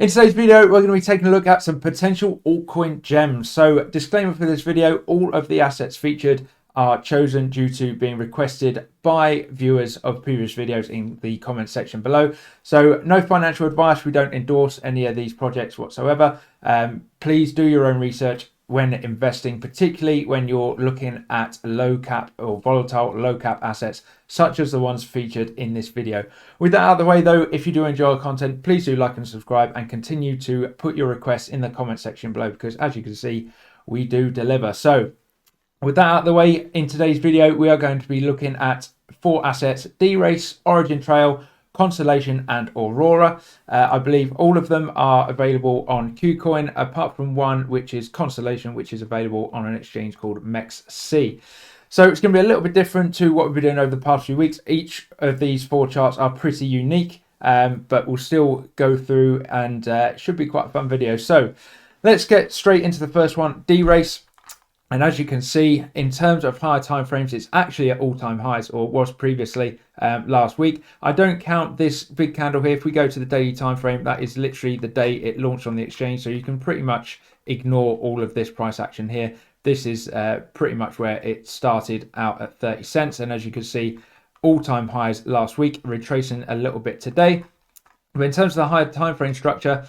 In today's video, we're going to be taking a look at some potential altcoin gems. So, disclaimer for this video, all of the assets featured are chosen due to being requested by viewers of previous videos in the comment section below. So, no financial advice, we don't endorse any of these projects whatsoever. Please do your own research when investing, particularly when you're looking at low cap or volatile low cap assets, such as the ones featured in this video. With that out of the way though, if you do enjoy our content, please do like and subscribe and continue to put your requests in the comment section below, because as you can see, we do deliver. So with that out of the way, in today's video, we are going to be looking at 4 assets: DERACE, ORIGINTRAIL, Constellation and AURORA. I believe all of them are available on KONSTELLATION, apart from one, which is Constellation, which is available on an exchange called MEXC. So it's going to be a little bit different to what we've been doing over the past few weeks. Each of these 4 charts are pretty unique, but we'll still go through, and it should be quite a fun video. So let's get straight into the first one, DERACE. And as you can see, in terms of higher time frames, it's actually at all-time highs, or was previously last week. I don't count this big candle here. If we go to the daily time frame, that is literally the day it launched on the exchange. So you can pretty much ignore all of this price action here. This is pretty much where it started out at 30 cents. And as you can see, all-time highs last week, retracing a little bit today. But in terms of the higher time frame structure,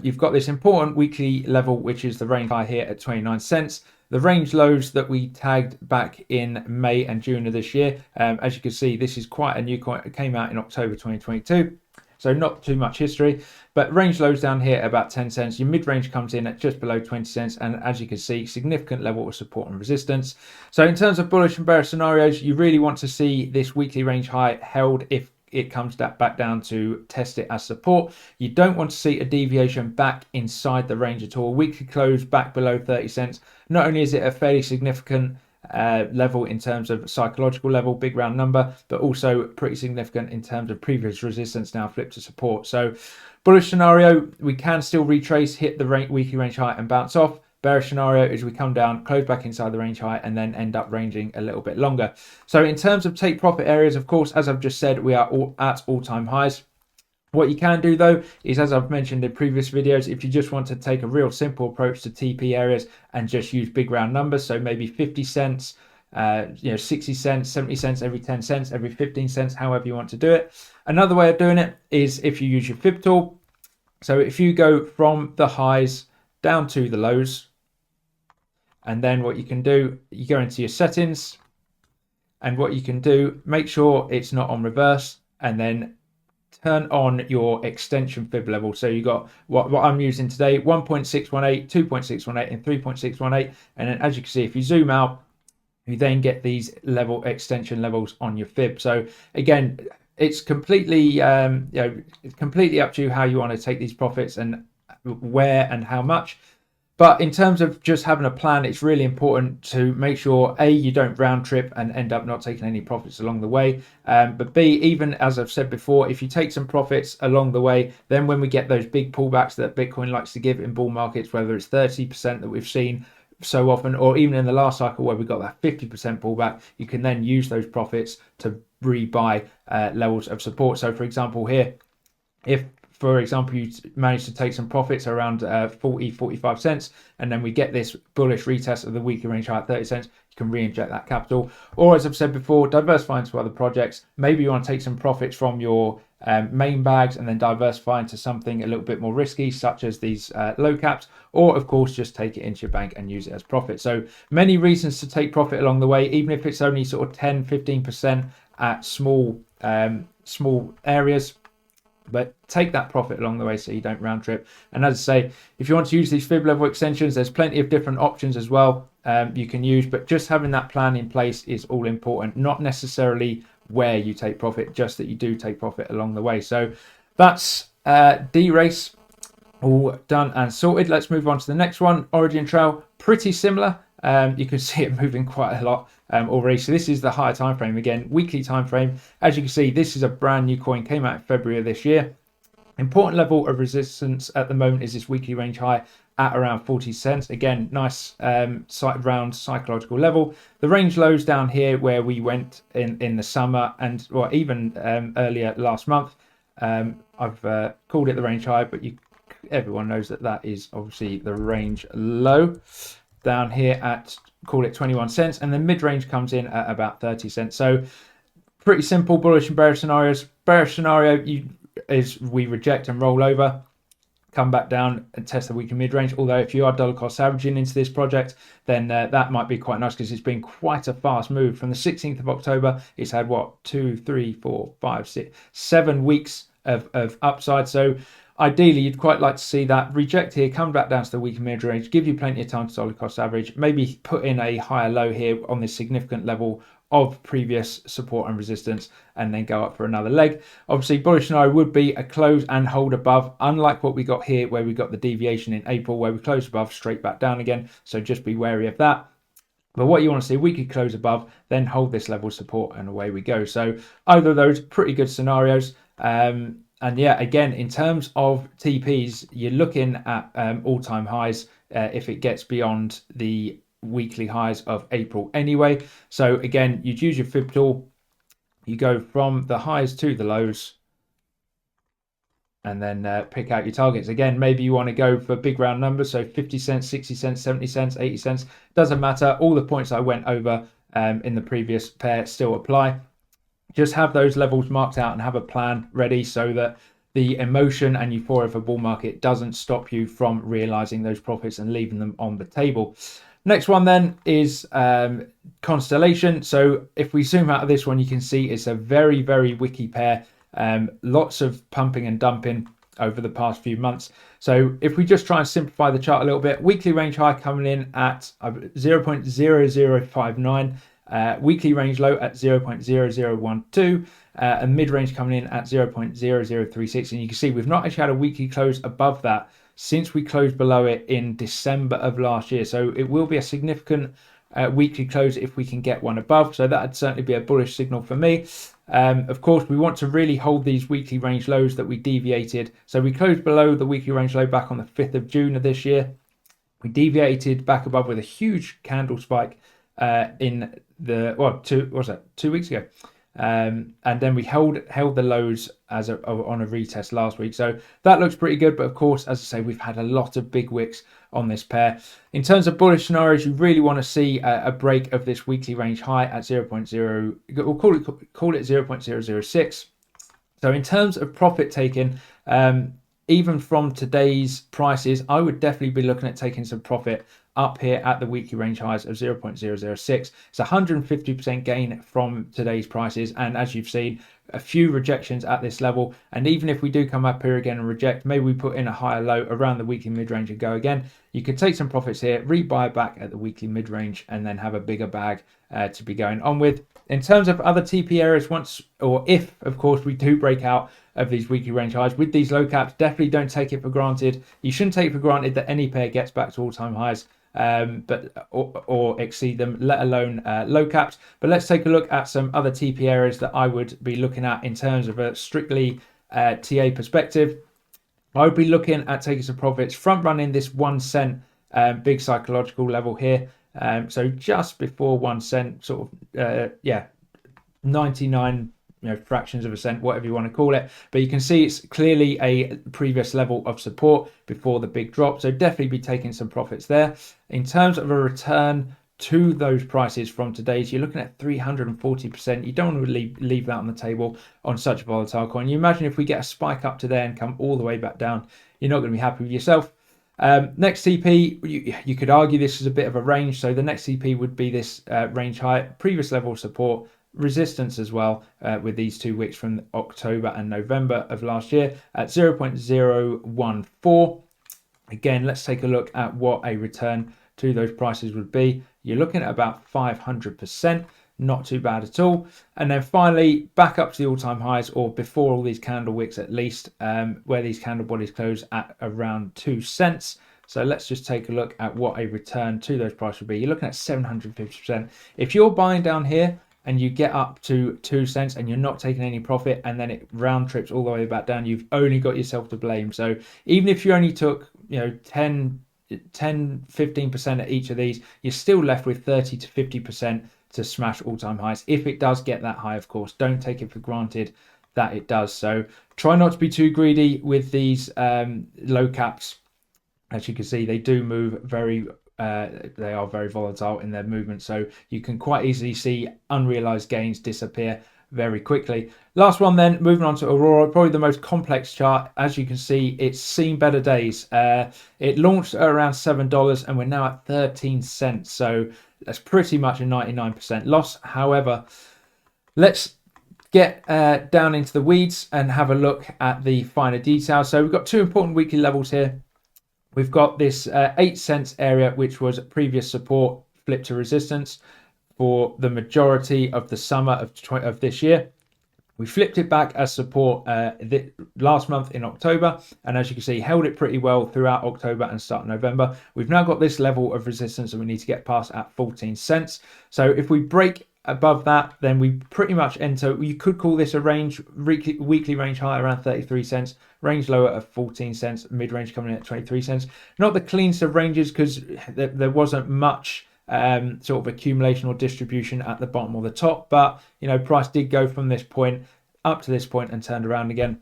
you've got this important weekly level, which is the range high here at 29 cents. The range lows that we tagged back in May and June of this year. As you can see, this is quite a new coin. It came out in October 2022, so not too much history. But range lows down here at about 10 cents. Your mid-range comes in at just below 20 cents. And as you can see, significant level of support and resistance. So in terms of bullish and bearish scenarios, you really want to see this weekly range high held if it comes back down to test it as support. You don't want to see a deviation back inside the range at all. Weekly close back below 30 cents. Not only is it a fairly significant level in terms of psychological level, big round number, but also pretty significant in terms of previous resistance now flipped to support. So bullish scenario, we can still retrace, hit the weekly range high and bounce off. Bearish scenario is we come down, close back inside the range high, and then end up ranging a little bit longer. So in terms of take profit areas, of course, as I've just said, we are all at all-time highs. What you can do though is, as I've mentioned in previous videos, if you just want to take a real simple approach to TP areas and just use big round numbers, so maybe 50 cents, 60 cents, 70 cents, every 10 cents, every 15 cents, however you want to do it. Another way of doing it is if you use your fib tool. So if you go from the highs down to the lows, and then what you can do, you go into your settings, and what you can do, make sure it's not on reverse, and then turn on your extension fib level. So you got what I'm using today, 1.618, 2.618, and 3.618. And then as you can see, if you zoom out, you then get these extension levels on your fib. So again, it's completely it's completely up to you how you want to take these profits and where and how much. But in terms of just having a plan, it's really important to make sure, A, you don't round trip and end up not taking any profits along the way. But B, even as I've said before, if you take some profits along the way, then when we get those big pullbacks that Bitcoin likes to give in bull markets, whether it's 30% that we've seen so often, or even in the last cycle where we got that 50% pullback, you can then use those profits to rebuy levels of support. So for example here, if for example, you manage to take some profits around 45 cents, and then we get this bullish retest of the weekly range high at 30 cents, you can re-inject that capital. Or as I've said before, diversify into other projects. Maybe you want to take some profits from your main bags and then diversify into something a little bit more risky, such as these low caps, or of course, just take it into your bank and use it as profit. So many reasons to take profit along the way, even if it's only sort of 10, 15% at small areas. But take that profit along the way so you don't round trip. And as I say, if you want to use these fib level extensions, there's plenty of different options as well you can use. But just having that plan in place is all important. Not necessarily where you take profit, just that you do take profit along the way. So that's DERACE all done and sorted. Let's move on to the next one. ORIGINTRAIL, pretty similar. You can see it moving quite a lot already. So this is the higher time frame, again, weekly time frame. As you can see, this is a brand new coin, came out in February of this year. Important level of resistance at the moment is this weekly range high at around 40 cents. Again, nice round psychological level. The range lows down here where we went in the summer and even earlier last month. I've called it the range high, but you everyone knows that that is obviously the range low down here at, call it 21 cents, and the mid-range comes in at about 30 cents. So pretty simple bullish and bearish scenarios. Bearish scenario is we reject and roll over, come back down and test the weekly mid-range. Although if you are dollar cost averaging into this project, then that might be quite nice, because it's been quite a fast move. From the 16th of October, it's had what, 2, 3, 4, 5, 6, 7 weeks of upside. So ideally, you'd quite like to see that reject here, come back down to the weekly mid-range, give you plenty of time to dollar cost average, maybe put in a higher low here on this significant level of previous support and resistance, and then go up for another leg. Obviously, bullish scenario would be a close and hold above, unlike what we got here, where we got the deviation in April, where we closed above, straight back down again. So just be wary of that. But what you want to see, weekly close above, then hold this level of support, and away we go. So either of those, pretty good scenarios. And yeah, again, in terms of TPs, you're looking at all-time highs if it gets beyond the weekly highs of April anyway. So again, you'd use your fib tool, you go from the highs to the lows, and then pick out your targets. Again, maybe you want to go for big round numbers, so 50 cents, 60 cents, 70 cents, 80 cents, doesn't matter. All the points I went over in the previous pair still apply. Just have those levels marked out and have a plan ready, so that the emotion and euphoria of a bull market doesn't stop you from realizing those profits and leaving them on the table. Next one then is Constellation. So if we zoom out of this one, you can see it's a very, very wicky pair. Lots of pumping and dumping over the past few months. So if we just try and simplify the chart a little bit, weekly range high coming in at 0.0059, weekly range low at 0.0012, and mid-range coming in at 0.0036. And you can see we've not actually had a weekly close above that since we closed below it in December of last year. So it will be a significant weekly close if we can get one above. So that would certainly be a bullish signal for me. Of course, we want to really hold these weekly range lows that we deviated. So we closed below the weekly range low back on the 5th of June of this year. We deviated back above with a huge candle spike in the, well, 2 weeks ago. And then we held the lows as on a retest last week. So that looks pretty good. But of course, as I say, we've had a lot of big wicks on this pair. In terms of bullish scenarios, you really want to see a break of this weekly range high at 0.0, we'll call it 0.006. So in terms of profit taking, even from today's prices, I would definitely be looking at taking some profit up here at the weekly range highs of 0.006. It's 150% gain from today's prices, and as you've seen, a few rejections at this level. And even if we do come up here again and reject, maybe we put in a higher low around the weekly mid-range and go again. You could take some profits here, rebuy back at the weekly mid-range, and then have a bigger bag to be going on with. In terms of other TP areas, once or if, of course, we do break out of these weekly range highs with these low caps, definitely don't take it for granted. You shouldn't take it for granted that any pair gets back to all-time highs, or exceed them, let alone low caps. But let's take a look at some other TP areas that I would be looking at in terms of a strictly TA perspective. I would be looking at taking some profits, front running this 1 cent big psychological level here. So just before 1 cent, sort of 99 fractions of a cent, whatever you want to call it. But you can see it's clearly a previous level of support before the big drop. So definitely be taking some profits there. In terms of a return to those prices from today's, you're looking at 340%. You don't want to leave that on the table on such a volatile coin. You imagine if we get a spike up to there and come all the way back down, you're not going to be happy with yourself. Next TP, you could argue this is a bit of a range. So the next TP would be this range high, previous level of support, resistance as well, with these 2 wicks from October and November of last year at 0.014. Again, let's take a look at what a return to those prices would be. You're looking at about 500%, not too bad at all. And then finally, back up to the all-time highs, or before all these candle wicks at least, where these candle bodies close at around 2 cents. So let's just take a look at what a return to those prices would be. You're looking at 750%. If you're buying down here and you get up to 2 cents and you're not taking any profit, and then it round trips all the way back down, you've only got yourself to blame. So even if you only took 10, 15% at each of these, you're still left with 30 to 50% to smash all-time highs. If it does get that high, of course, don't take it for granted that it does. So try not to be too greedy with these low caps. As you can see, they do move very they are very volatile in their movement, so you can quite easily see unrealized gains disappear very quickly. Last one then, moving on to Aurora, probably the most complex chart. As you can see, it's seen better days. It launched at around $7 and we're now at 13 cents, so that's pretty much a 99% loss. However, let's get down into the weeds and have a look at the finer details. So we've got two important weekly levels here. We've got this 8 cents area, which was previous support, flipped to resistance for the majority of the summer of this year. We flipped it back as support last month in October, and as you can see, held it pretty well throughout October and start November. We've now got this level of resistance that we need to get past at 14 cents. So if we break above that, then we pretty much enter, you could call this a range, weekly range high around 33 cents, range lower at 14 cents, mid-range coming in at 23 cents. Not the cleanest of ranges because there wasn't much sort of accumulation or distribution at the bottom or the top, but you know, price did go from this point up to this point and turned around again.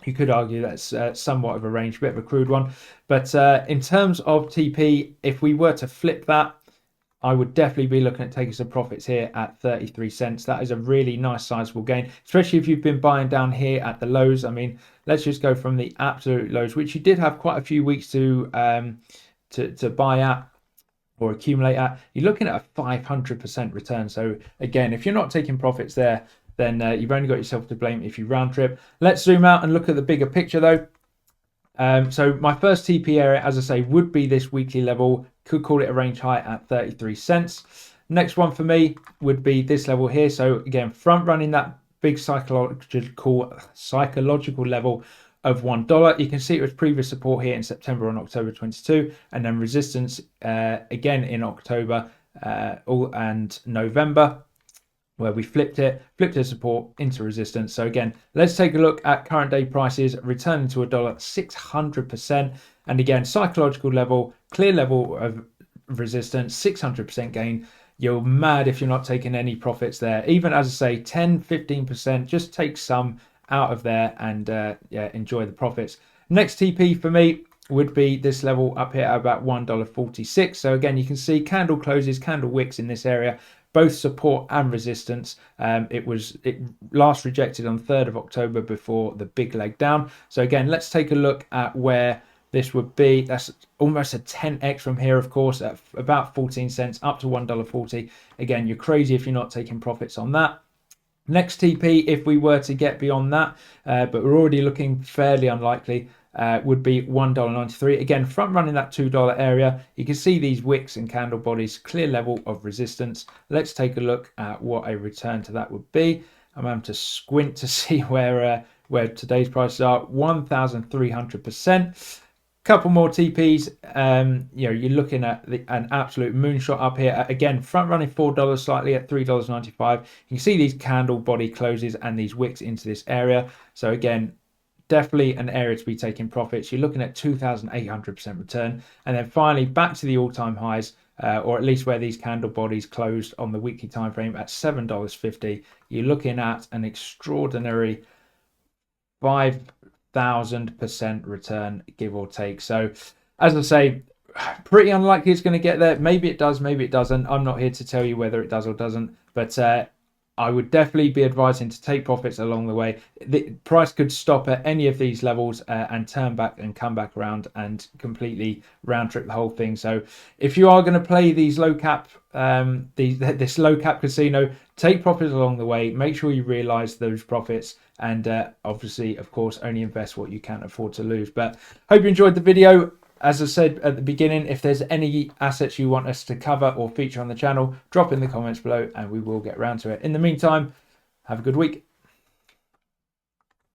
You could argue that's somewhat of a range, bit of a crude one, but in terms of TP, if we were to flip that, I would definitely be looking at taking some profits here at 33 cents. That is a really nice sizable gain, especially if you've been buying down here at the lows. I mean, let's just go from the absolute lows, which you did have quite a few weeks to buy at or accumulate at. You're looking at a 500% return. So again, if you're not taking profits there, then you've only got yourself to blame if you round trip. Let's zoom out and look at the bigger picture though. So my first TP area, as I say, would be this weekly level. Could call it a range high at 33 cents. Next one for me would be this level here. So again, front running that big psychological level of $1. You can see it was previous support here in September and October 22, and then resistance again in October and November, where we flipped to support into resistance. So again, let's take a look at current day prices returning to $1, 600%. And again, psychological level, clear level of resistance, 600% gain. You're mad if you're not taking any profits there. Even as I say, 10, 15%, just take some out of there and yeah, enjoy the profits. Next TP for me would be this level up here at about $1.46. So again, you can see candle closes, candle wicks in this area, both support and resistance. It last rejected on 3rd of October before the big leg down. So again, let's take a look at where this would be. That's almost a 10x from here, of course, at about 14 cents up to $1.40. Again, you're crazy if you're not taking profits on that. Next TP, if we were to get beyond that, but we're already looking fairly unlikely, would be $1.93. Again, front running that $2 area. You can see these wicks and candle bodies, clear level of resistance. Let's take a look at what a return to that would be. I'm having to squint to see where today's prices are. 1,300%. Couple more TPs. You know, you're looking at an absolute moonshot up here. Again, front running $4 slightly at $3.95. You can see these candle body closes and these wicks into this area. So again, definitely an area to be taking profits. You're looking at 2,800% return. And then finally, back to the all-time highs, or at least where these candle bodies closed on the weekly time frame at $7.50. You're looking at an extraordinary 5,000% return, give or take. So as I say, pretty unlikely it's going to get there. Maybe it does, maybe it doesn't. I'm not here to tell you whether it does or doesn't, but I would definitely be advising to take profits along the way. The price could stop at any of these levels and turn back and come back around and completely round trip the whole thing. So if you are going to play these low cap, this low cap casino, take profits along the way. Make sure you realize those profits, and obviously, of course, only invest what you can afford to lose. But hope you enjoyed the video. As I said at the beginning, if there's any assets you want us to cover or feature on the channel, drop in the comments below and we will get around to it. In the meantime, have a good week.